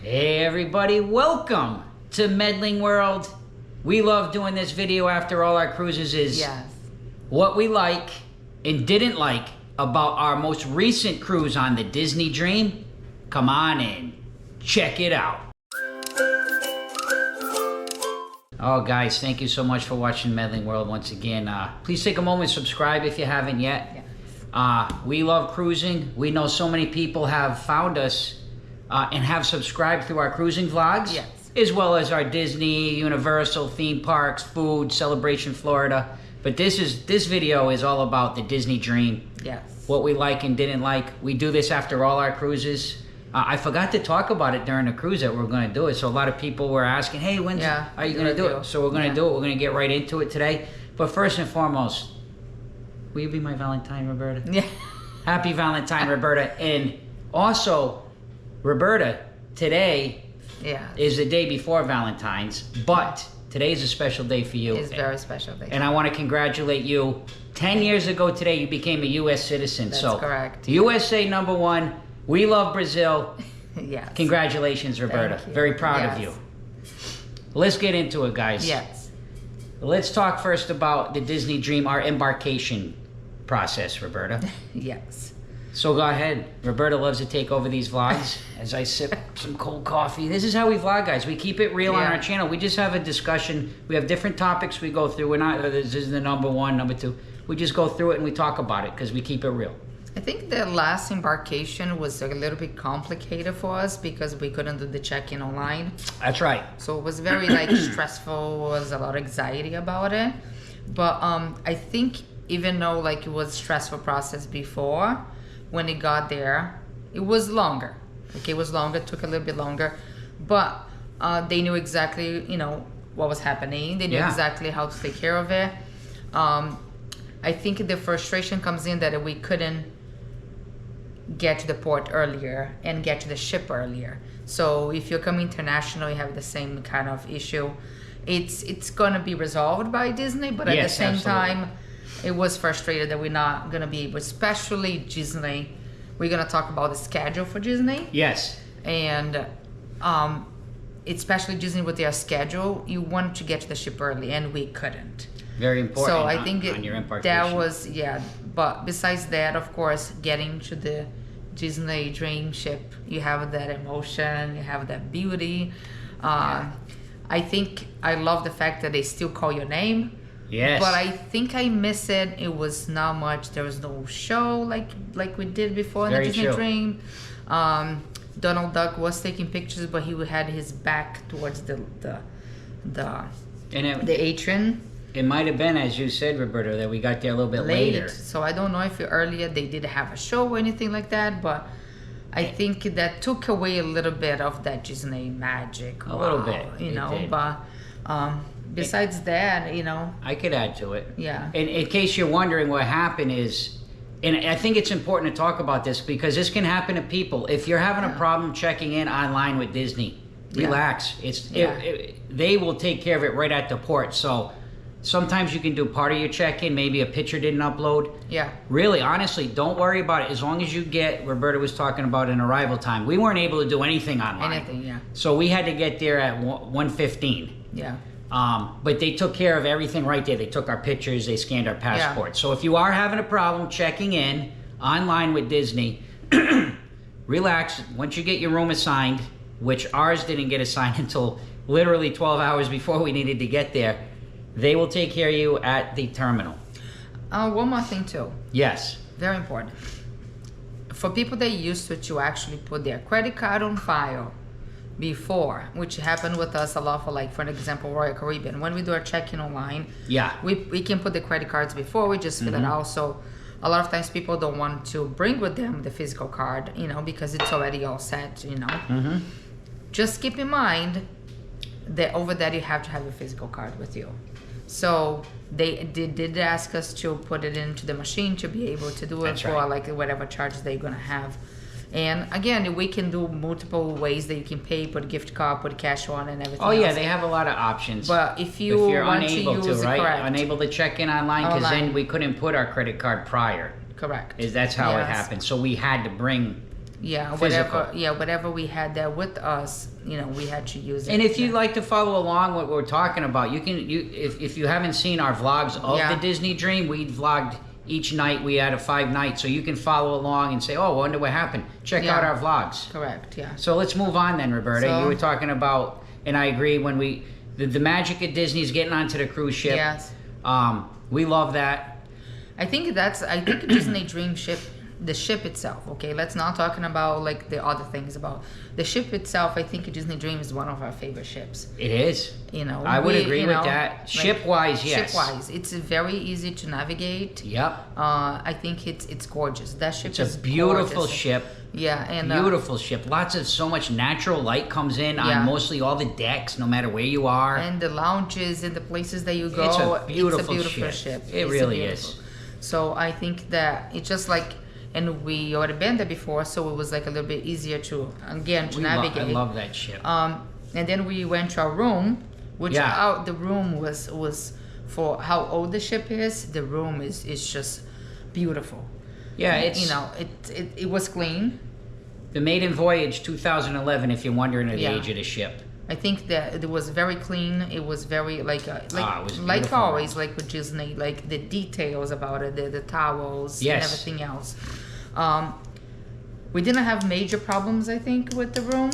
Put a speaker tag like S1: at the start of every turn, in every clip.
S1: Hey everybody, welcome to Medling World. We love doing this video after all our cruises is what we like and didn't like about our most recent cruise on the Disney Dream. Come on in, check it out. Oh guys, thank you so much for watching Medling World once again. Please take a moment, subscribe if you haven't yet. We love cruising. We know so many people have found us and have subscribed through our cruising vlogs, as well as our Disney, Universal, theme parks, food, Celebration Florida. But this video is all about the Disney Dream. What we like and didn't like. We do this after all our cruises. I forgot to talk about it during the cruise that we're going to do it. So a lot of people were asking, hey, when are you going to do it? So we're going to do it. We're going to get right into it today. But first and foremost, will you be my Valentine, Roberta? Yeah. Happy Valentine, Roberta. And also, Roberta, today is the day before Valentine's, but today is a special day for you.
S2: It's a very special day.
S1: And I want to congratulate you. 10 years ago today, you became a U.S. citizen.
S2: That's correct.
S1: USA #1. We love Brazil.
S2: Yes.
S1: Congratulations, Roberta. Very proud of you. Let's get into it, guys.
S2: Yes.
S1: Let's talk first about the Disney Dream, our embarkation process, Roberta.
S2: Yes.
S1: So go ahead. Roberta loves to take over these vlogs as I sip some cold coffee. This is how we vlog, guys. We keep it real on our channel. We just have a discussion. We have different topics we go through. We're not, this is the #1, #2. We just go through it and we talk about it because we keep it real.
S2: I think the last embarkation was a little bit complicated for us because we couldn't do the check-in online.
S1: That's right.
S2: So it was very stressful. Was a lot of anxiety about it. But I think even though it was a stressful process before, when it got there, it was longer. It was longer, took a little bit longer, but they knew exactly, what was happening. They knew exactly how to take care of it. I think the frustration comes in that we couldn't get to the port earlier and get to the ship earlier. So if you come international, you have the same kind of issue. It's gonna be resolved by Disney, but at the same time, it was frustrated that we're not gonna be able, especially Disney. We're gonna talk about the schedule for Disney.
S1: Yes.
S2: And especially Disney with their schedule, you want to get to the ship early, and we couldn't.
S1: Very important.
S2: So I think
S1: on your embarkation.
S2: that was But besides that, of course, getting to the Disney Dream ship, you have that emotion, you have that beauty. I think I love the fact that they still call your name.
S1: Yes.
S2: But I think I miss it. It was not much. There was no show like we did before in the Disney Dream. Donald Duck was taking pictures, but he had his back towards the atrium.
S1: It might have been, as you said, Roberta, that we got there a little bit later.
S2: So I don't know if earlier they did have a show or anything like that, but I think that took away a little bit of that Disney magic.
S1: A little bit,
S2: but besides that,
S1: I could add to it.
S2: Yeah.
S1: In case you're wondering what happened is, and I think it's important to talk about this because this can happen to people. If you're having a problem checking in online with Disney, relax. They will take care of it right at the port. So sometimes you can do part of your check-in, maybe a picture didn't upload. Yeah. Really, honestly, don't worry about it. As long as you get, Roberta was talking about an arrival time. We weren't able to do anything online. So we had to get there at 1:15. Yeah. But they took care of everything right there. They took our pictures, they scanned our passports. So if you are having a problem checking in online with Disney, relax. Once you get your room assigned, which ours didn't get assigned until literally 12 hours before we needed to get there, they will take care of you at the terminal.
S2: One more thing too.
S1: Yes.
S2: Very important. For people that used to actually put their credit card on file before, which happened with us a lot for example, Royal Caribbean. When we do our check-in online, we can put the credit cards before, we just fill it out. So a lot of times people don't want to bring with them the physical card, because it's already all set, Just keep in mind that over there you have to have a physical card with you. So they did ask us to put it into the machine to be able to do it for whatever charges they're gonna have. And again, we can do multiple ways that you can pay, put a gift card, put cash on, and everything.
S1: Oh yeah, they have a lot of options.
S2: But if you're
S1: unable to, unable to check in online, because then we couldn't put our credit card prior.
S2: Correct.
S1: That's how it happened. So we had to bring
S2: Yeah,
S1: Physical.
S2: whatever we had there with us, we had to use it.
S1: And if you'd like to follow along what we're talking about, if you haven't seen our vlogs of the Disney Dream, we vlogged each night. We had 5 nights, so you can follow along and say, "Oh, I wonder what happened." Check out our vlogs.
S2: Correct. Yeah.
S1: So let's move on then, Roberta.
S2: So,
S1: you were talking about, and I agree, when the magic at Disney's getting onto the cruise ship.
S2: Yes.
S1: We love that.
S2: I think Disney Dream ship, the ship itself. Okay, let's not talking about like the other things about the ship itself. I think Disney Dream is one of our favorite ships.
S1: It is. I would agree with that. Ship-wise, yes.
S2: Ship-wise, it's very easy to navigate.
S1: Yep.
S2: I think it's gorgeous. That ship is
S1: a beautiful
S2: gorgeous.
S1: ship.
S2: Yeah, and
S1: beautiful ship. So much natural light comes in on mostly all the decks, no matter where you are.
S2: And the lounges and the places that you go.
S1: It's a beautiful ship. It really is.
S2: So I think that it's just like, and we already been there before, so it was like a little bit easier to navigate.
S1: I love that ship.
S2: And then we went to our room, which the room was for how old the ship is. The room is just beautiful.
S1: Yeah,
S2: it was clean.
S1: The maiden voyage 2011, if you're wondering the age of the ship.
S2: I think that it was very clean. It was very
S1: it was
S2: like always, like with Disney, like the details about it, the towels and everything else. We didn't have major problems, I think, with the room.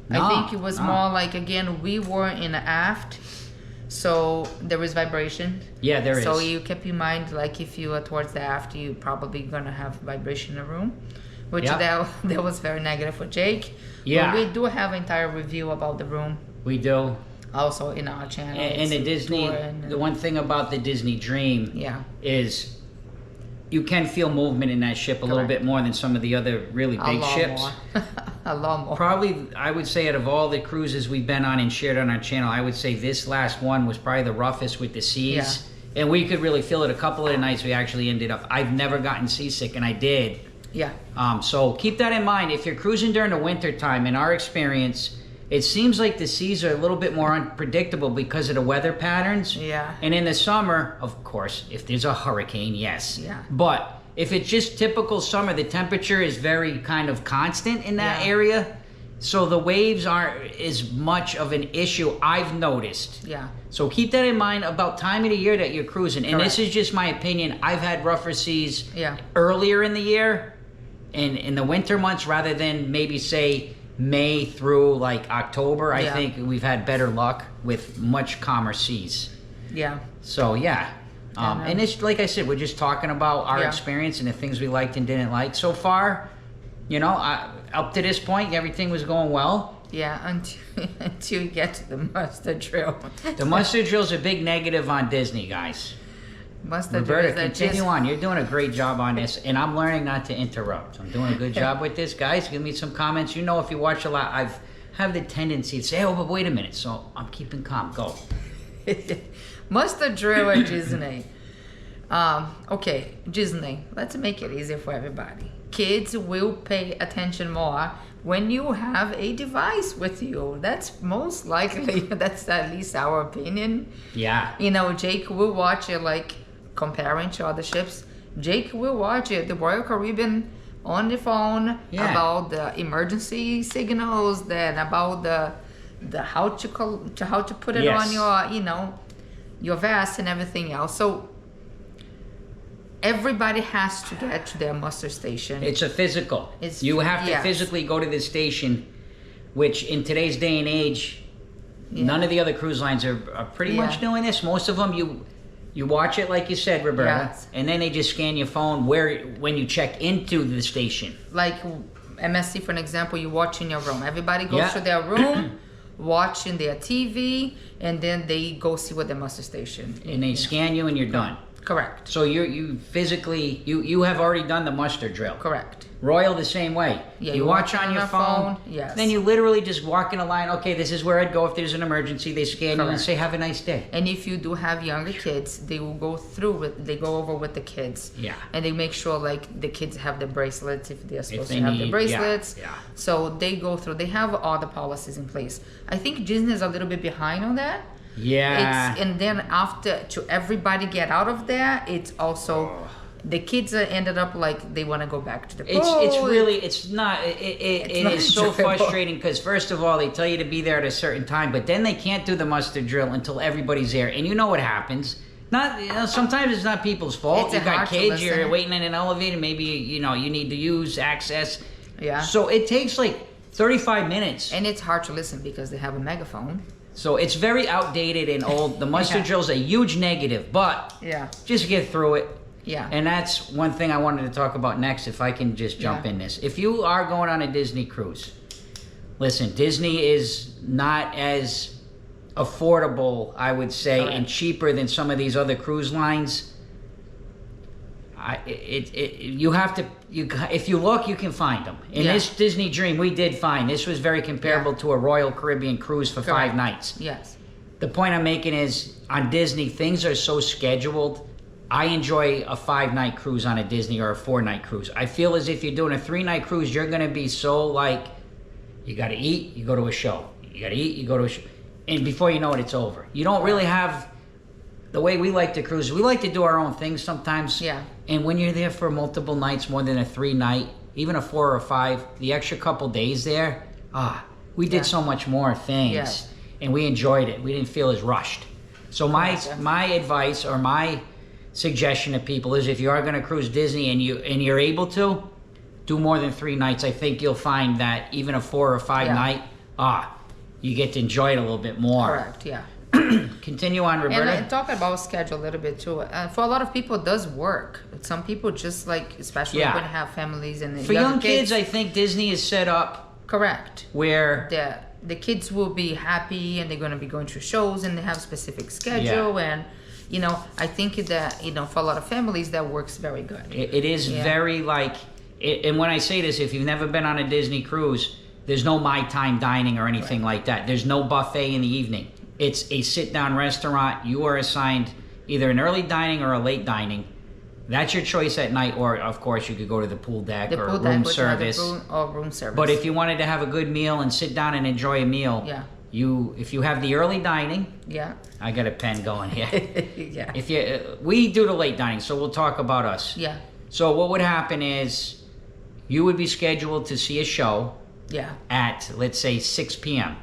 S2: I think it was more like, again, we were in the aft, so there is vibration.
S1: Yeah, there is.
S2: So you keep in mind, like if you are towards the aft, you probably gonna have vibration in the room. Which that was very negative for Jake.
S1: Yeah.
S2: But we do have an entire review about the room.
S1: We do.
S2: Also in our channel.
S1: And the Disney, the one thing about the Disney Dream is you can feel movement in that ship a little bit more than some of the other really big ships.
S2: A lot more.
S1: Probably, I would say, out of all the cruises we've been on and shared on our channel, I would say this last one was probably the roughest with the seas. Yeah. And we could really feel it. A couple of the nights we actually ended up, I've never gotten seasick, and I did.
S2: Yeah.
S1: So keep that in mind. If you're cruising during the winter time, in our experience, it seems like the seas are a little bit more unpredictable because of the weather patterns.
S2: Yeah.
S1: And in the summer, of course, if there's a hurricane, yes.
S2: Yeah.
S1: But if it's just typical summer, the temperature is very kind of constant in that area. So the waves aren't as much of an issue, I've noticed.
S2: Yeah.
S1: So keep that in mind about time of the year that you're cruising. And this is just my opinion. I've had rougher seas earlier in the year. In the winter months, rather than maybe say May through like October, I think we've had better luck with much calmer seas.
S2: Yeah.
S1: So and it's like I said, we're just talking about our experience and the things we liked and didn't like so far. Up to this point, everything was going well.
S2: Yeah, until you get to the mustard drill.
S1: The mustard drill's a big negative on Disney, guys. Roberta, continue on. You're doing a great job on this, and I'm learning not to interrupt. I'm doing a good job with this, guys. Give me some comments. If you watch a lot, I have the tendency to say, "Oh, but wait a minute." So I'm keeping calm. Go.
S2: Mustard drill at Disney. Okay, Disney. Let's make it easier for everybody. Kids will pay attention more when you have a device with you. That's most likely. That's at least our opinion.
S1: Yeah.
S2: Jake will watch it like. Comparing to other ships, Jake will watch it, the Royal Caribbean, on the phone about the emergency signals, then about the how to put it on your your vest and everything else. So everybody has to get to their muster station.
S1: It's a physical. You have to physically go to the station, which in today's day and age, none of the other cruise lines are pretty much doing this. Most of them you watch it like you said, Roberta, and then they just scan your phone when you check into the station.
S2: Like MSC, for an example, you watch in your room. Everybody goes to their room, watching their TV, and then they go see what the muster station.
S1: And they scan you, and you're done.
S2: Correct.
S1: So you physically you have already done the muster drill.
S2: Correct.
S1: Royal the same way.
S2: Yeah,
S1: you watch on your phone.
S2: Yes.
S1: Then you literally just walk in a line. Okay, this is where I'd go if there's an emergency. They scan you and say, "Have a nice day."
S2: And if you do have younger kids, they will go over with the kids.
S1: Yeah.
S2: And they make sure like the kids have the bracelets if they're supposed to have the bracelets.
S1: Yeah.
S2: So they go through. They have all the policies in place. I think Disney is a little bit behind on that.
S1: Yeah.
S2: And then after to everybody get out of there, it's also the kids ended up like they want to go back to the pool.
S1: It's not so frustrating because first of all they tell you to be there at a certain time, but then they can't do the muster drill until everybody's there, and you know what happens. Sometimes it's not people's fault. You got kids, you're waiting in an elevator, maybe you need to use access.
S2: Yeah.
S1: So it takes like 35 minutes.
S2: And it's hard to listen because they have a megaphone.
S1: So it's very outdated and old. The muster drill's a huge negative, but just get through it.
S2: Yeah.
S1: And that's one thing I wanted to talk about next, if I can just jump in this. If you are going on a Disney cruise, listen, Disney is not as affordable, I would say, and cheaper than some of these other cruise lines. If you look, you can find them. In this Disney Dream, we did find. This was very comparable to a Royal Caribbean cruise for 5 nights.
S2: Yes.
S1: The point I'm making is, on Disney, things are so scheduled. I enjoy a 5-night cruise on a Disney or a 4-night cruise. I feel as if you're doing a 3-night cruise, you're going to be so like, you got to eat, you go to a show. You got to eat, you go to a show. And before you know it, it's over. You don't really have, the way we like to cruise, we like to do our own things sometimes.
S2: Yeah.
S1: And when you're there for multiple nights, more than a 3-night, even a 4 or a 5, the extra couple days there, we did so much more things. And we enjoyed it. We didn't feel as rushed. So my advice or my suggestion to people is, if you are going to cruise Disney and you're able to, do more than 3 nights. I think you'll find that even a 4 or 5 night, you get to enjoy it a little bit more.
S2: Correct, yeah.
S1: Continue on, Roberta.
S2: And talk about schedule a little bit too. For a lot of people, it does work. Some people just like, especially when they have families and
S1: for young kids, I think Disney is set up
S2: correct
S1: where
S2: the kids will be happy and they're going to be going to shows and they have specific schedule and I think that for a lot of families that works very good.
S1: It is very like, and when I say this, if you've never been on a Disney cruise, there's no My Time dining or anything like that. There's no buffet in the evening. It's a sit-down restaurant. You are assigned either an early dining or a late dining. That's your choice at night, or of course you could go to the pool deck or room service.
S2: Room service.
S1: But if you wanted to have a good meal and sit down and enjoy a meal, if you have the early dining, I got a pen going here. We do the late dining, so we'll talk about us.
S2: Yeah.
S1: So what would happen is, you would be scheduled to see a show. At, let's say, 6 p.m.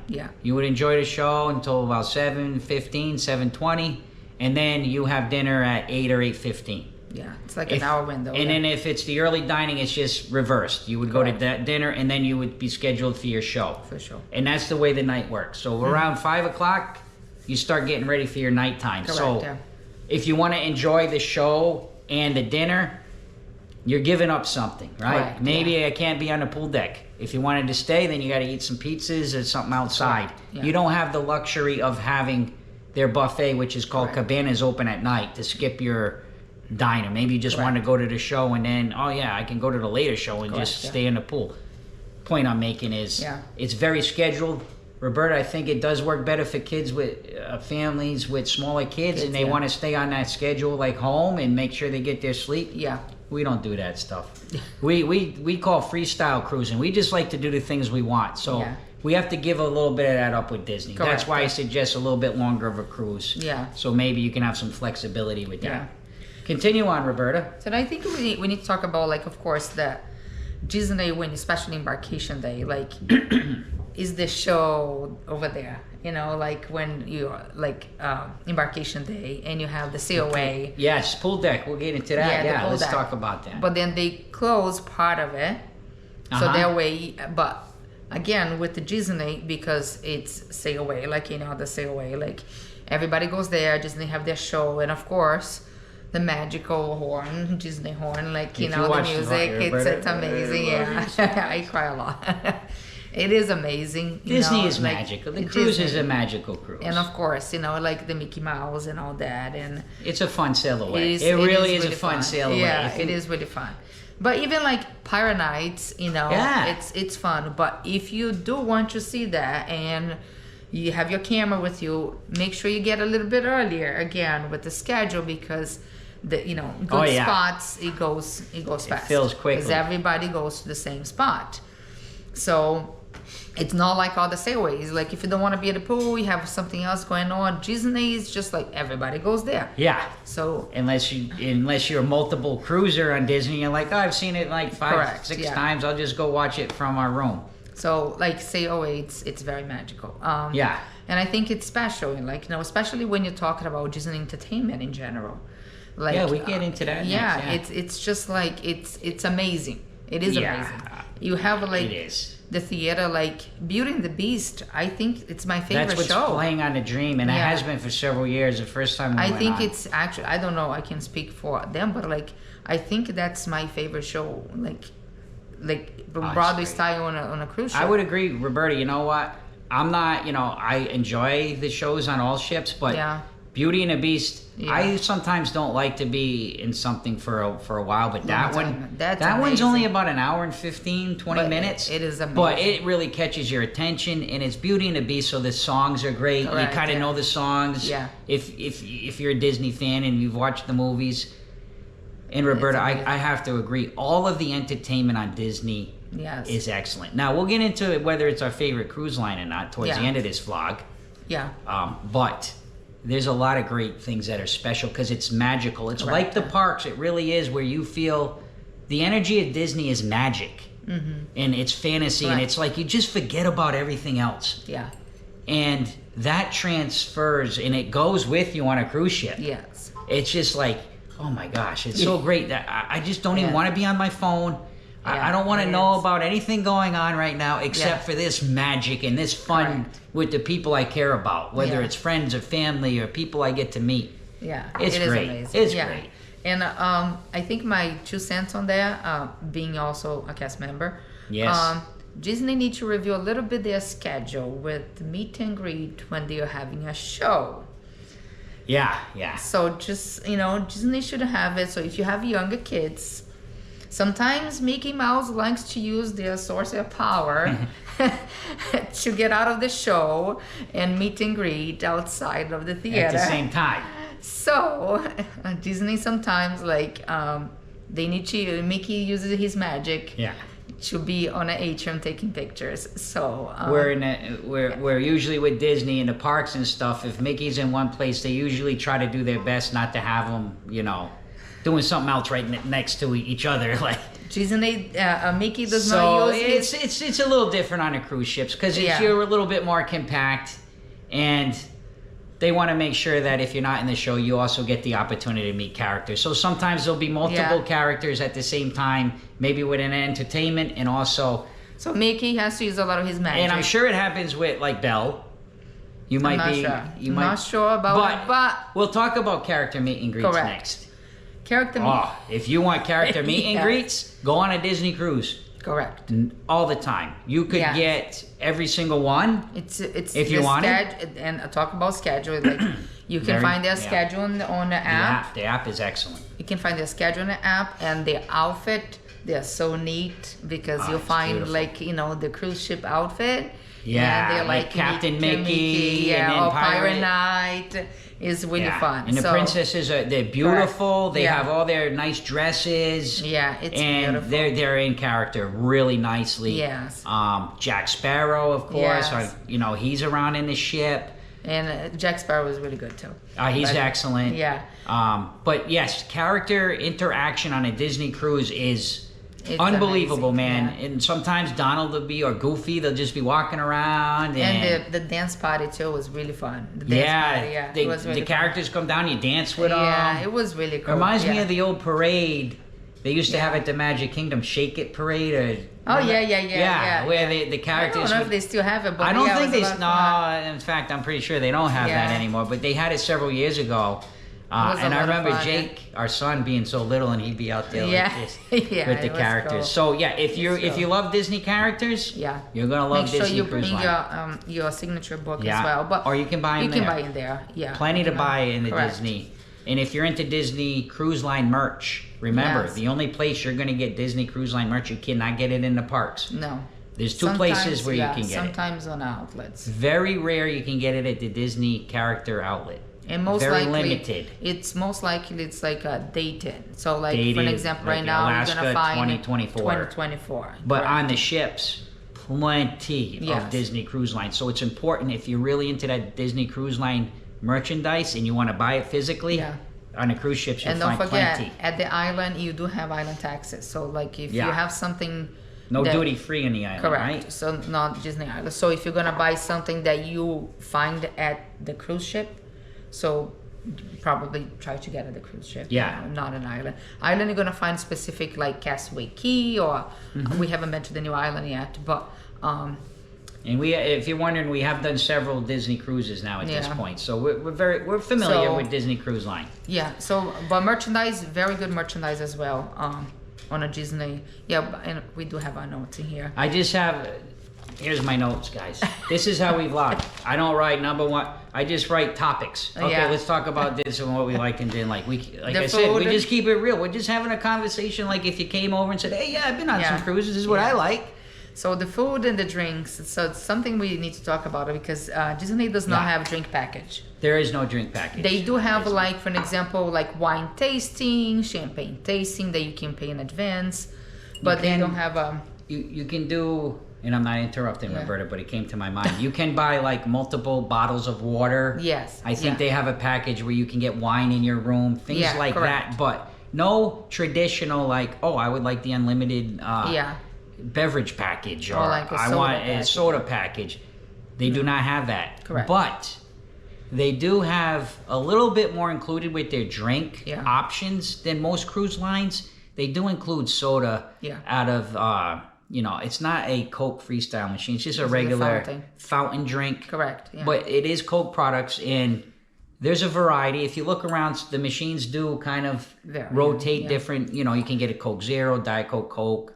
S1: You would enjoy the show until about 7:15, 7:20, and then you have dinner at 8 or 8:15.
S2: It's like an hour window.
S1: And then if it's the early dining, it's just reversed. You would go to dinner, and then you would be scheduled for your show.
S2: For sure.
S1: And that's the way the night works. So around 5 o'clock, you start getting ready for your nighttime. So if you want to enjoy the show and the dinner, you're giving up something, right?
S2: Correct,
S1: Maybe I can't be on the pool deck. If you wanted to stay, then you got to eat some pizzas or something outside. You don't have the luxury of having their buffet, which is called Cabanas, open at night to skip your diner. Maybe you just want to go to the show and then, I can go to the later show and just stay in the pool. Point I'm making is it's very scheduled. Roberta, I think it does work better for kids with families with smaller kids and they want to stay on that schedule like home and make sure they get their sleep. We don't do that stuff. We call freestyle cruising. We just like to do the things we want. So we have to give a little bit of that up with Disney. That's why I suggest a little bit longer of a cruise. So maybe you can have some flexibility with that. Continue on, Roberta.
S2: So I think we need to talk about, like, of course, the Disney, when especially Embarkation Day, like, is the show over there. Like when you Embarkation Day and you have the COA.
S1: Yes, pool deck. We'll get into that. Let's talk about that.
S2: But then they close part of it. So that way, but again, with the Disney, because it's COA, like, the COA, like, everybody goes there, Disney have their show, and of course, the magical horn, Disney horn, like, the music, it's amazing. I cry a lot. It is amazing.
S1: Disney is magical. The cruise is a magical cruise.
S2: And of course, like the Mickey Mouse and all that. And
S1: it's a fun sail away. It really is a fun sail away.
S2: Yeah, it is really fun. But even like Pirate Nights, it's fun. But if you do want to see that and you have your camera with you, make sure you get a little bit earlier, again, with the schedule, because the good spots, it goes fast.
S1: It fills quickly.
S2: Because everybody goes to the same spot. So It's not like all the sailways. Like if you don't want to be at the pool, you have something else going on. Disney is just like everybody goes there.
S1: Yeah.
S2: So
S1: unless you're a multiple cruiser on Disney, you're like, oh, I've seen it like 5, 6 times. I'll just go watch it from our room.
S2: So like sailway, it's very magical.
S1: Yeah.
S2: And I think it's special, and like especially when you're talking about Disney entertainment in general. Like,
S1: yeah, we get into that.
S2: Yeah,
S1: next,
S2: it's just like it's amazing. It is amazing. You have like
S1: it is.
S2: The theater, like Beauty and the Beast. I think it's my favorite
S1: That's what's
S2: show.
S1: playing on the Dream, and it has been for several years. The first time
S2: I think it's actually, I don't know, I can speak for them, but like I think that's my favorite show. Like Broadway style on a cruise ship.
S1: I would agree, Roberta. You know what? I'm not. I enjoy the shows on all ships, but Beauty and the Beast. Yeah. I sometimes don't like to be in something for a while, but that one's only about an hour and 15, 20 minutes.
S2: It is amazing.
S1: But it really catches your attention, and it's Beauty and the Beast, so the songs are great.
S2: Correct,
S1: you kind of know the songs.
S2: Yeah.
S1: If you're a Disney fan and you've watched the movies. And Roberta, I have to agree, all of the entertainment on Disney is excellent. Now, we'll get into whether it's our favorite cruise line or not towards the end of this vlog.
S2: Yeah.
S1: But there's a lot of great things that are special because it's magical. It's like the parks. It really is, where you feel the energy of Disney is magic. Mm-hmm. And it's fantasy. And it's like you just forget about everything else.
S2: Yeah.
S1: And that transfers, and it goes with you on a cruise ship.
S2: Yes.
S1: It's just like, oh my gosh, it's so great that I just don't even want to be on my phone. I don't want to know about anything going on right now except for this magic and this fun with the people I care about, whether it's friends or family or people I get to meet.
S2: Yeah,
S1: it's great.
S2: Amazing.
S1: It's great.
S2: And I think my 2 cents on that, being also a cast member.
S1: Yes.
S2: Disney needs to review a little bit their schedule with meet and greet when they are having a show.
S1: Yeah.
S2: So just, Disney should have it. So if you have younger kids, sometimes Mickey Mouse likes to use their source of power to get out of the show and meet and greet outside of the theater.
S1: At the same time.
S2: So Disney sometimes they need to, Mickey uses his magic.
S1: Yeah.
S2: To be on an atrium taking pictures. So
S1: we're usually with Disney in the parks and stuff. If Mickey's in one place, they usually try to do their best not to have him, doing something else right next to each other. Like
S2: Disney, Mickey does not use.
S1: It's a little different on the cruise ships because you're a little bit more compact, and they want to make sure that if you're not in the show, you also get the opportunity to meet characters. So sometimes there'll be multiple characters at the same time, maybe with an entertainment and also...
S2: So Mickey has to use a lot of his magic.
S1: And I'm sure it happens with, like, Belle. I'm
S2: not sure about it, but...
S1: We'll talk about character meet and greets next.
S2: Character meet...
S1: Oh, if you want character meet and greets, go on a Disney cruise.
S2: Correct.
S1: All the time. You could get every single one.
S2: It's
S1: if you want it.
S2: And talk about schedule. Like you can find their schedule on the app.
S1: The app is excellent.
S2: You can find their schedule on the app, and their outfit. They're so neat because you'll find beautiful. The cruise ship outfit.
S1: Yeah,
S2: and they're
S1: like Captain Mickey, and then
S2: or Pirate Knight. Is really fun.
S1: And the princesses they're beautiful. They have all their nice dresses.
S2: Yeah, it's
S1: beautiful. And they're in character really nicely.
S2: Yes.
S1: Jack Sparrow, of course. He's around in the ship.
S2: And Jack Sparrow is really good too.
S1: He's excellent.
S2: Yeah.
S1: But yes, character interaction on a Disney cruise is unbelievable,
S2: amazing.
S1: man. And sometimes Donald will be, or Goofy, they'll just be walking around.
S2: And the dance party too was really fun. It was really
S1: the characters come down, you dance with them.
S2: Yeah, it was really cool.
S1: Reminds me of the old parade they used to have at the Magic Kingdom, Shake It Parade. Where the characters...
S2: I don't know if they still have it, but
S1: I don't think they... No, in fact, I'm pretty sure they don't have that anymore. But they had it several years ago. And I remember Jake, our son, being so little, and he'd be out there like this with the characters. Cool. So if you love Disney characters, you're gonna love Disney Cruise Line.
S2: Make sure you bring your signature book as well. But
S1: or you can buy them there.
S2: You can buy in there. Yeah,
S1: plenty to buy in the Disney. And if you're into Disney Cruise Line merch, remember the only place you're gonna get Disney Cruise Line merch, you cannot get it in the parks.
S2: No.
S1: There's two places where you can get it.
S2: Sometimes on outlets.
S1: Very rare you can get it at the Disney character outlet.
S2: And most
S1: very
S2: likely,
S1: limited.
S2: It's most likely it's like a dated. So for an example,
S1: like
S2: right now
S1: Alaska,
S2: you're gonna find
S1: 2024.
S2: 2024.
S1: But on the ships, plenty
S2: Yes.
S1: of Disney Cruise Line. So it's important if you're really into that Disney Cruise Line merchandise and you want to buy it physically.
S2: Yeah.
S1: On the cruise ships, you'll
S2: And don't
S1: find
S2: forget,
S1: plenty.
S2: at the island, you do have island taxes. So, like, if you
S1: Yeah.
S2: have something...
S1: No
S2: that-
S1: duty free on the island,
S2: Correct.
S1: right?
S2: So, not Disney Island. So, if you're going to buy something that you find at the cruise ship, so probably try to get at the cruise ship.
S1: Yeah.
S2: Not an island. Island, you're going to find specific, like, Castaway Key, or we haven't been to the new island yet, but...
S1: And if you're wondering, we have done several Disney cruises now at this
S2: Yeah.
S1: point, so we're familiar
S2: So-
S1: with Disney Cruise Line.
S2: Yeah, so, but merchandise, very good merchandise as well, on a Disney. Yeah, and we do have our notes in here.
S1: I just have, here's my notes, guys. This is how we vlog. I don't write number one. I just write topics. Okay,
S2: Yeah.
S1: let's talk about this and what we liked and didn't like. Like
S2: The
S1: I said, we
S2: food.
S1: just keep it real. We're just having a conversation. Like if you came over and said, "Hey, yeah, I've been on
S2: Yeah.
S1: some cruises. This is what I like."
S2: So the food and the drinks, so it's something we need to talk about because Disney does not
S1: Yeah.
S2: have drink package.
S1: There is no drink package.
S2: They do have, like, for an example, like wine tasting, champagne tasting that you can pay in advance, but they
S1: can-
S2: don't have
S1: You can do, and I'm not interrupting
S2: Yeah.
S1: Roberta, but it came to my mind. You can buy like multiple bottles of water.
S2: Yes,
S1: I think
S2: yeah.
S1: they have a package where you can get wine in your room, things
S2: Yeah,
S1: like
S2: correct.
S1: that. But no traditional like, oh, I would like the unlimited
S2: yeah.
S1: beverage package, or
S2: like a
S1: I
S2: soda
S1: want a
S2: package.
S1: soda package. They do not have that.
S2: Correct.
S1: But they do have a little bit more included with their drink
S2: Yeah.
S1: options than most cruise lines. They do include soda
S2: Yeah.
S1: out of, it's not a Coke Freestyle machine. It's just a
S2: It's a
S1: regular
S2: fountain.
S1: fountain drink.
S2: Correct. Yeah.
S1: But it is Coke products, and there's a variety. If you look around, the machines do kind of
S2: Vary,
S1: rotate
S2: yeah.
S1: different. You can get a Coke Zero, Diet Coke,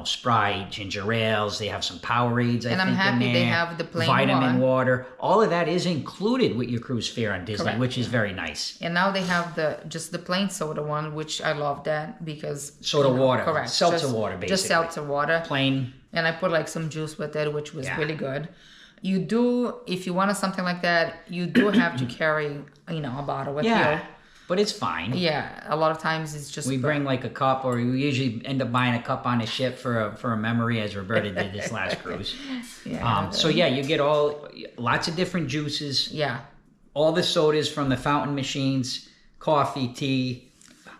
S1: Sprite, ginger ales. They have some Powerades, I
S2: And I'm
S1: think,
S2: happy
S1: in
S2: they
S1: there.
S2: have the plain
S1: vitamin
S2: one.
S1: water. All of that is included with your cruise fare on Disney,
S2: Correct,
S1: which is very nice.
S2: And now they have just the plain soda one, which I love that because
S1: Soda water.
S2: Correct.
S1: Seltzer
S2: Just-
S1: water, basically.
S2: Just seltzer water.
S1: Plain.
S2: And I put like some juice with it, which was
S1: Yeah.
S2: really good. You do, if you wanted something like that, you do have to carry, a bottle with
S1: Yeah,
S2: you.
S1: but it's fine.
S2: Yeah, a lot of times it's just
S1: We bring like a cup, or we usually end up buying a cup on the ship for a memory, as Roberta did this last cruise.
S2: Yeah.
S1: So yeah, you get lots of different juices,
S2: Yeah.
S1: all the sodas from the fountain machines, coffee, tea,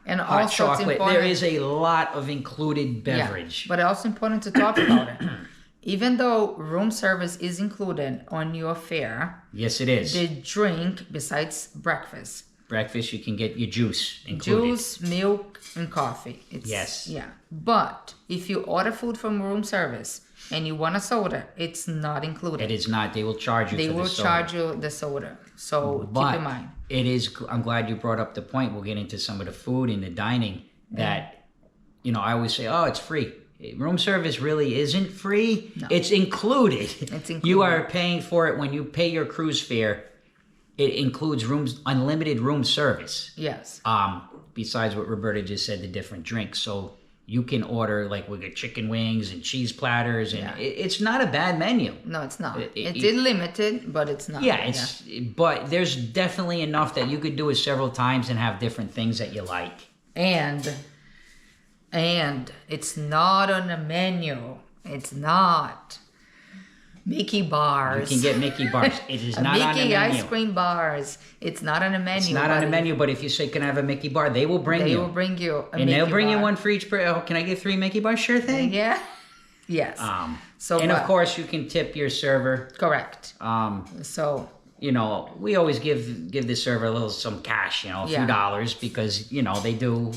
S2: And
S1: hot
S2: also it's
S1: chocolate.
S2: important.
S1: There is a lot of included beverage.
S2: Yeah, but also important to talk about it. Even though room service is included on your fare,
S1: Yes, it is.
S2: the drink besides breakfast,
S1: Breakfast, you can get your juice included.
S2: juice, milk, and coffee.
S1: Yes.
S2: Yeah. But if you order food from room service and you want a soda, it's not included.
S1: It is not. They will charge you
S2: They
S1: for
S2: will
S1: the soda.
S2: charge you the soda. So
S1: But
S2: keep in mind.
S1: it is. I'm glad you brought up the point. We'll get into some of the food and the dining that, I always say, oh, it's free. Room service really isn't free.
S2: No.
S1: It's included.
S2: It's included.
S1: You are paying for it when you pay your cruise fare. It includes unlimited room service.
S2: Yes.
S1: Besides what Roberta just said, the different drinks. So you can order, like, we get chicken wings and cheese platters, and
S2: Yeah.
S1: it's not a bad menu.
S2: No, it's not.
S1: It-
S2: It's
S1: it-
S2: limited, but it's not.
S1: Yeah, but there's definitely enough that you could do it several times and have different things that you like.
S2: And it's not on the menu. It's not. Mickey bars.
S1: You can get Mickey bars. It is not on the
S2: Mickey
S1: menu.
S2: ice cream bars. It's not on the menu.
S1: It's not on the
S2: but
S1: menu, but if you say, can I have a Mickey bar, they will bring
S2: They
S1: you.
S2: will bring you a
S1: And they'll
S2: Mickey
S1: bring you
S2: bar.
S1: one for each person. Oh, can I get 3 Mickey bars? Sure thing.
S2: Yeah. Yes. So,
S1: and of
S2: but-
S1: course, you can tip your server.
S2: Correct.
S1: Um,
S2: So
S1: we always give the server some cash, a few
S2: Yeah.
S1: dollars, because they do.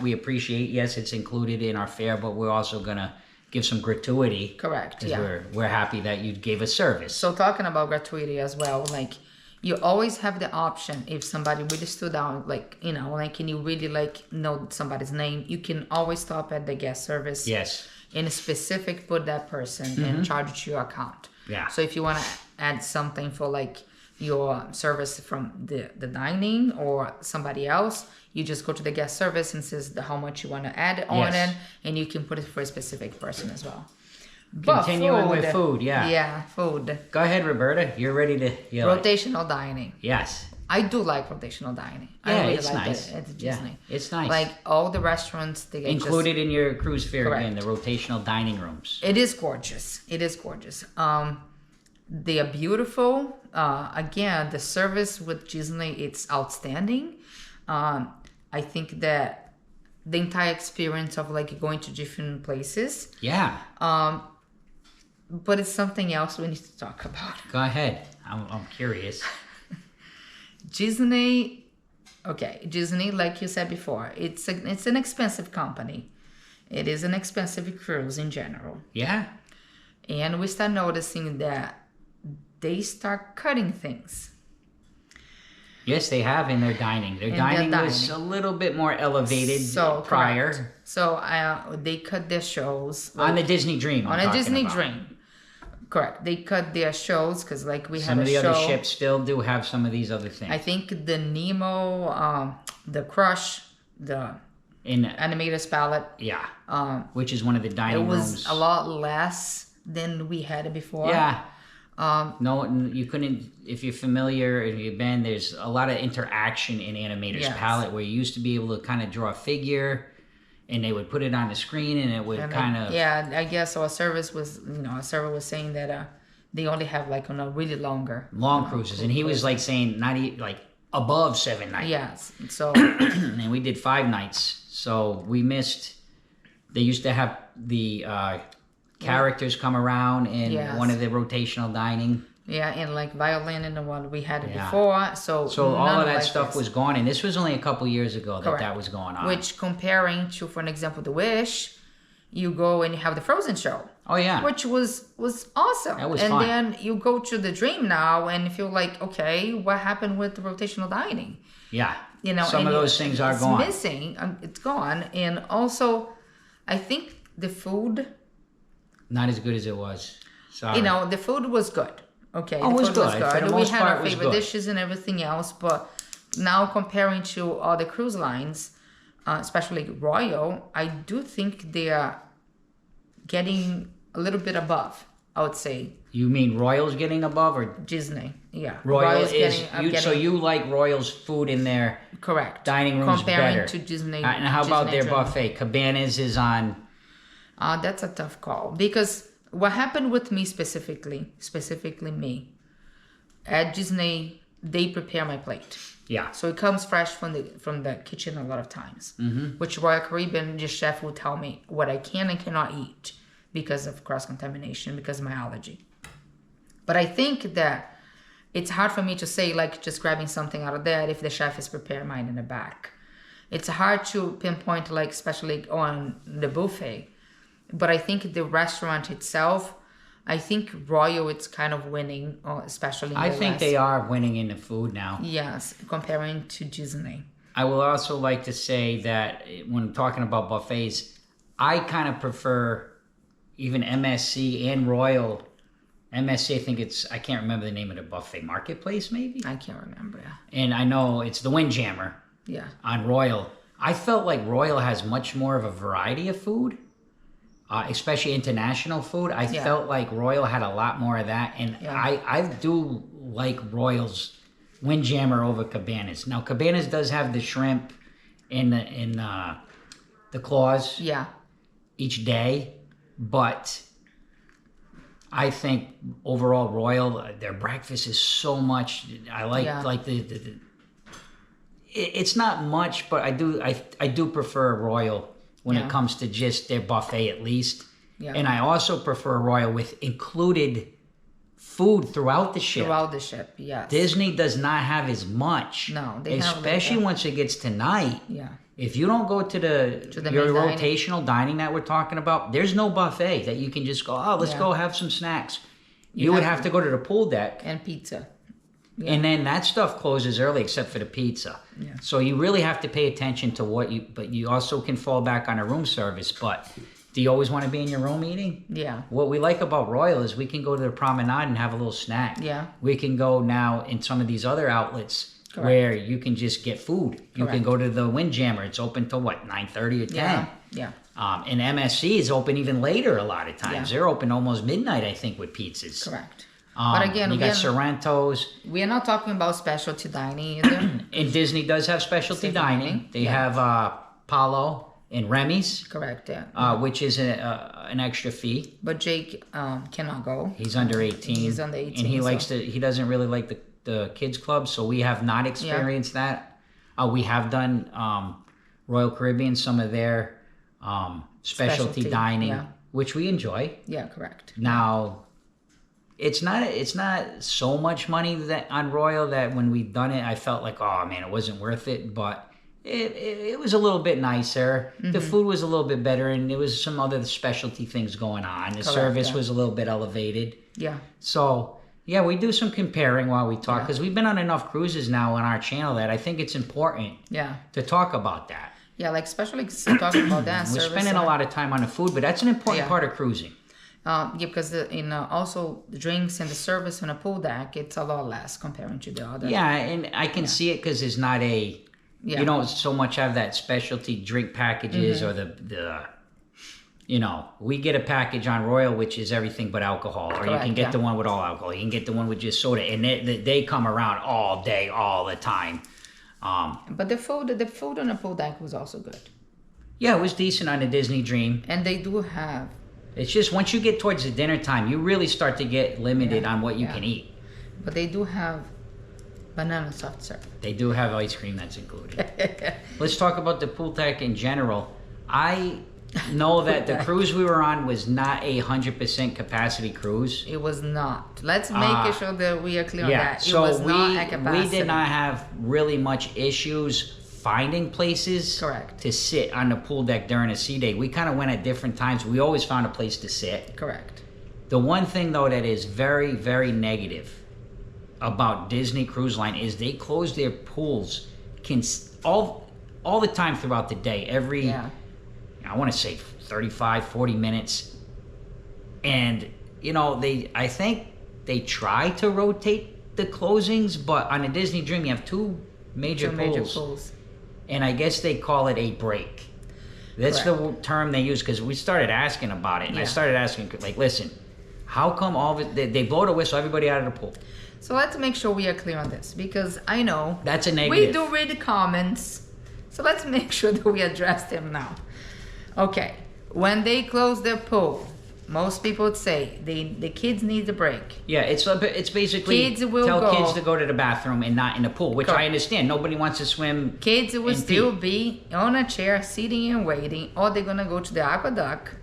S1: We appreciate. Yes, it's included in our fare, but we're also gonna give some gratuity.
S2: correct.
S1: Because
S2: Yeah.
S1: we're happy that you gave us service.
S2: So talking about gratuity as well, like you always have the option if somebody really stood out, and you really know somebody's name, you can always stop at the guest service.
S1: Yes.
S2: In a specific, put that person and charge it to your account.
S1: Yeah.
S2: So if you want to add something for your service from the dining or somebody else, you just go to the guest service and says how much you want to add on
S1: Yes.
S2: it, and you can put it for a specific person as well. But
S1: continuing with food, yeah.
S2: Yeah, food.
S1: Go ahead, Roberta. You're ready to...
S2: Rotational dining.
S1: Yes.
S2: I do like rotational dining.
S1: Yeah,
S2: I really
S1: it's
S2: like
S1: nice.
S2: it at
S1: Yeah,
S2: Disney.
S1: it's nice.
S2: Like all the restaurants, they get
S1: included in your cruise fare
S2: Correct.
S1: again, the rotational dining rooms.
S2: It is gorgeous. It is gorgeous. They are beautiful. Again, the service with Disney, it's outstanding. I think that the entire experience of like going to different places.
S1: Yeah.
S2: But it's something else we need to talk about.
S1: Go ahead. I'm curious.
S2: Disney, like you said before, it's an expensive company. It is an expensive cruise in general.
S1: Yeah.
S2: And we start noticing that they start cutting things.
S1: Yes, they have in their dining. Their dining was a little bit more elevated prior.
S2: Correct. So they cut their shows.
S1: Like, on the Disney Dream.
S2: On a Disney Dream. Correct. They cut their shows because like we had a show.
S1: Some of the other ships still do have some of these other things.
S2: I think the Nemo, the Crush, the Animator's Palette.
S1: Yeah. Which is one of the dining rooms.
S2: It was a lot less than we had before.
S1: Yeah. No, you couldn't, if you're familiar, if you've been, there's a lot of interaction in Animator's Palette where you used to be able to kind of draw a figure and they would put it on the screen and it would
S2: Yeah, I guess our service was, our server was saying that they only have like on a really long
S1: cruises. And he was like saying not like above 7 nights.
S2: Yes. So.
S1: And we did 5 nights. So we missed, they used to have the characters come around in one of the rotational dining.
S2: Yeah, and like violin and the one we had before. So
S1: all of that stuff was gone, and this was only a couple years ago that was going on.
S2: Which comparing to, for an example, The Wish, you go and you have the Frozen show.
S1: Oh yeah.
S2: Which was awesome.
S1: That was fun.
S2: And then you go to the Dream now and you feel like, okay, what happened with the rotational dining?
S1: Yeah.
S2: Some
S1: of those things are gone.
S2: It's missing. It's gone. And also, I think the food...
S1: Not as good as it was. Sorry.
S2: The food was good. Okay,
S1: the food was good. For the most
S2: we had
S1: part,
S2: our favorite dishes and everything else, but now comparing to other cruise lines, especially Royal, I do think they are getting a little bit above, I would say.
S1: You mean Royal's getting above or
S2: Disney? Yeah.
S1: Royal so you like Royal's food in their dining rooms
S2: comparing
S1: better.
S2: To Disney.
S1: And how about
S2: Disney
S1: their buffet? Cabanas is on.
S2: That's a tough call because what happened with me specifically me, at Disney they prepare my plate.
S1: Yeah.
S2: So it comes fresh from the kitchen a lot of times. Mm-hmm. Which Royal Caribbean, the chef will tell me what I can and cannot eat because of cross-contamination, because of my allergy. But I think that it's hard for me to say like just grabbing something out of that if the chef is preparing mine in the back. It's hard to pinpoint like especially on the buffet. But I think the restaurant itself, I think Royal it's kind of winning, especially in
S1: I think they are winning in the food now.
S2: Yes, comparing to Disney.
S1: I will also like to say that when talking about buffets, I kind of prefer even MSC and Royal. MSC, I think I can't remember the name of the buffet. Marketplace, maybe?
S2: I can't remember.
S1: And I know it's the Windjammer.
S2: Yeah.
S1: On Royal. I felt like Royal has much more of a variety of food. Especially international food. I felt like Royal had a lot more of that. And I do like Royal's Windjammer over Cabanas. Now, Cabanas does have the shrimp in the claws each day. But I think overall Royal, their breakfast is so much. I like the it's not much, but I do prefer Royal when it comes to just their buffet at least. Yeah. And I also prefer Royal with included food throughout the ship.
S2: Throughout the ship, yes.
S1: Disney does not have as much.
S2: No,
S1: especially once it gets to night.
S2: Yeah.
S1: If you don't go to your rotational dining that we're talking about, there's no buffet that you can just go, let's go have some snacks. You would have to go to the pool deck.
S2: And pizza. Yeah.
S1: And then that stuff closes early except for the pizza. Yeah. So you really have to pay attention to but you also can fall back on a room service. But do you always want to be in your room eating?
S2: Yeah.
S1: What we like about Royal is we can go to the promenade and have a little snack.
S2: Yeah.
S1: We can go now in some of these other outlets where you can just get food. You can go to the Windjammer. It's open till 9:30 or 10.
S2: Yeah.
S1: And MSC is open even later a lot of times. They're open almost midnight, I think, with pizzas.
S2: Correct. But again,
S1: you got Sorrento's.
S2: We are not talking about specialty dining either.
S1: And Disney does have specialty dining. They have Palo and Remy's.
S2: Correct, yeah.
S1: Which is an extra fee.
S2: But Jake cannot go.
S1: He's under 18.
S2: He's under 18.
S1: And he likes to. He doesn't really like the kids club, so we have not experienced that. We have done Royal Caribbean, some of their specialty dining, which we enjoy.
S2: Yeah, correct.
S1: Now, it's not so much money that on Royal that when we've done it, I felt like, oh man, it wasn't worth it, but it was a little bit nicer. The food was a little bit better, and there was some other specialty things going on. The service was a little bit elevated.
S2: Yeah.
S1: So, yeah, we do some comparing while we talk, because we've been on enough cruises now on our channel that I think it's important to talk about that.
S2: Yeah, like especially talking about that.
S1: We're spending a lot of time on the food, but that's an important part of cruising.
S2: Because also the drinks and the service on a pool deck, it's a lot less comparing to the other.
S1: Yeah, and I can see it because it's not you don't so much have that specialty drink packages or we get a package on Royal, which is everything but alcohol, or you can get the one with all alcohol. You can get the one with just soda, and they come around all day, all the time.
S2: But the food on the pool deck was also good.
S1: Yeah, it was decent on the Disney Dream.
S2: And they do have.
S1: It's just once you get towards the dinner time, you really start to get limited on what you can eat.
S2: But they do have banana soft serve.
S1: They do have ice cream that's included. Let's talk about the pool deck in general. I know that the cruise we were on was not 100% capacity cruise.
S2: It was not. Let's make sure that we are clear on that. It
S1: so
S2: was not at capacity.
S1: We did not have really much issues finding places to sit on the pool deck during a sea day. We kind of went at different times. We always found a place to sit.
S2: Correct.
S1: The one thing, though, that is very, very negative about Disney Cruise Line is they close their pools all the time throughout the day. I want to say 35, 40 minutes. And, I think they try to rotate the closings, but on a Disney Dream, you have two major pools. And I guess they call it a break. That's the term they use, because we started asking about it. And I started asking, like, listen, how come all of it, they blow the whistle, everybody out of the pool?
S2: So let's make sure we are clear on this, because I know
S1: that's a negative.
S2: We do read the comments. So let's make sure that we address them now. Okay, when they close their pool, most people would say the kids need a break.
S1: Yeah, it's basically kids to go to the bathroom and not in the pool, which I understand. Nobody wants to swim.
S2: Kids will still be on a chair, sitting and waiting, or they're gonna go to the aqueduct.